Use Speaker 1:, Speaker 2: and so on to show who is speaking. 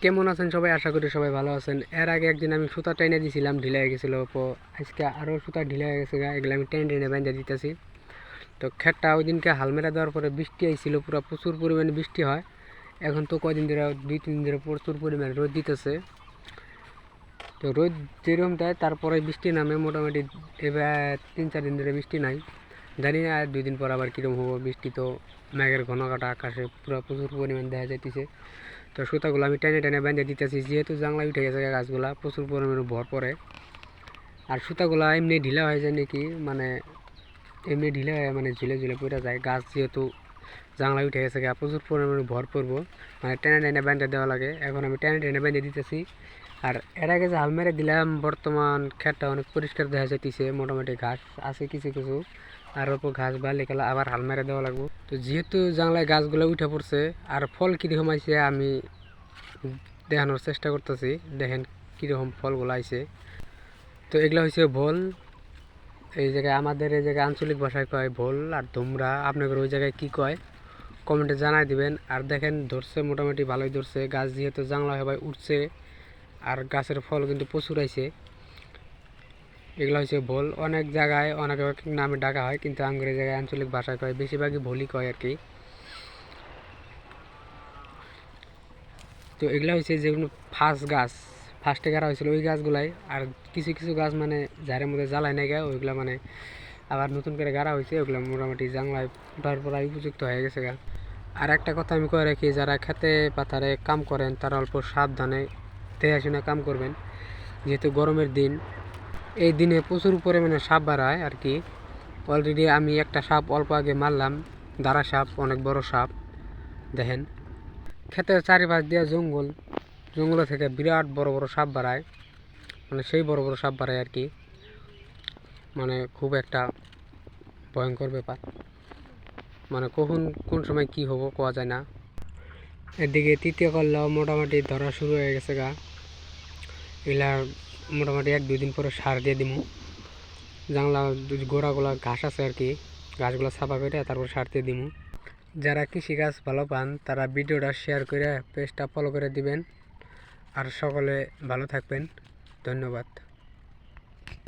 Speaker 1: কেমন আছেন সবাই? আশা করি সবাই ভালো আছেন। এর আগে একদিন আমি সুতা টেনে দিয়েছিলাম, ঢিলা হয়ে গেছিলো। আজকে আরও সুতা ঢিলা হয়ে গেছে, এগুলো আমি টেনে টেনে বেঁধে দিতেছি। তো খেতটা ওই দিনকে হাল মেরা দেওয়ার পরে বৃষ্টি আইছিল, পুরো প্রচুর পরিমাণে বৃষ্টি হয়। এখন তো কয়দিন ধরে 2-3 দিন ধরে প্রচুর পরিমাণে রোদ দিতেছে। তো রোদ যেরকম দেয় তারপরে বৃষ্টি নামে, মোটামুটি এবার 3-4 দিন ধরে বৃষ্টি নাই। জানি না আর 2 দিন পর আবার কীরকম হবো বৃষ্টি। তো মেঘের ঘন কাটা আকাশে পুরো প্রচুর পরিমাণ দেখা যাইতেছে। তো সুতাগুলো আমি টেনে টেনে বেঁধে দিতেছি, যেহেতু জাংলা উঠে গেছে গাছগুলা, প্রচুর পরিমাণে ভর পড়ে। আর সুতাগুলা এমনি ঢিলা হয়ে যায় নাকি, মানে এমনি ঢিলা হয়ে মানে ঝুলে ঝুলে পড়ে যায়। গাছ যেহেতু জাংলা উঠে গেছে, প্রচুর পরিমাণে ভর পড়বো, মানে টেনে টেনে বেঁধে দেওয়া লাগে। এখন আমি টেনে টেনে বেঁধে দিতেছি। আর এর আগে যে হাল মেরে দিলাম, বর্তমান ক্ষেতটা অনেক পরিষ্কার দেখা যাইতেছে। মোটামুটি ঘাস আছে কিছু কিছু, আর অল্প ঘাস বাড়লে গেলে আবার হাল মেরে দেওয়া লাগবো। তো যেহেতু জাংলায় গাছগুলো উঠে পড়ছে, আর ফল কীরকম আইছে আমি দেখানোর চেষ্টা করতেছি। দেখেন কীরকম ফলগুলো আইছে। তো এগুলো হচ্ছে ভোল। এই জায়গায় আমাদের এই জায়গায় আঞ্চলিক ভাষায় কয় ভোল আর তোমরা, আপনাদের ওই জায়গায় কী কয় কমেন্টে জানাই দিবেন। আর দেখেন ধরছে, মোটামুটি ভালোই ধরছে। গাছ যেহেতু জাংলা হয়ে উঠছে, আর গাছের ফল কিন্তু প্রচুর আইছে। এগুলো হচ্ছে ভোল। অনেক জায়গায় অনেক নামে ডাকা হয়, কিন্তু আঙ্গুর জায়গায় আঞ্চলিক ভাষায় কয়, বেশিরভাগই ভোলই কয় আর কি। তো এগুলো হচ্ছে যেগুলো ফার্স্টে গাড়া হয়েছিল ওই গাছগুলাই। আর কিছু কিছু গাছ মানে ঝাড়ের মধ্যে জ্বালায় নাই গা, ওইগুলো মানে আবার নতুন করে গাড়া হয়েছে। ওগুলো মোটামুটি জাংলায় ওঠার পর উপযুক্ত হয়ে গেছে গা। আর একটা কথা আমি কয়ে রাখি, যারা খেতে পাথারে কাম করেন তারা অল্প সাবধানে দেখে শুনে কাম করবেন, যেহেতু গরমের দিন। এই দিনে প্রচুর পরিমাণে সাপ বাড়ায় আর কি। অলরেডি আমি একটা সাপ অল্প আগে মারলাম, দাঁড়া সাপ, অনেক বড় সাপ। দেখেন ক্ষেতের চারিপাশ দিয়ে জঙ্গল, জঙ্গল থেকে বিরাট বড় বড় সাপ বাড়ায়, মানে সেই বড় বড় সাপ বাড়ায় আর কি। মানে খুব একটা ভয়ঙ্কর ব্যাপার, মানে কখন কোন সময় কি হবো কোয়া যায় না। এদিকে তৃতীয় করলেও মোটামুটি ধরা শুরু হয়ে গেছে গা। এগুলা মোটামুটি 1-2 দিন পরে সার দিয়ে দিমু। জাংলা গোড়াগুলা ঘাস আছে আর কি, গাছগুলো সাফা করে তারপর সার দিয়ে দিমু। যারা কৃষিকাজ ভালো পান তারা ভিডিওটা শেয়ার করে পেজটা ফলো করে দিবেন। আর সকলে ভালো থাকবেন। ধন্যবাদ।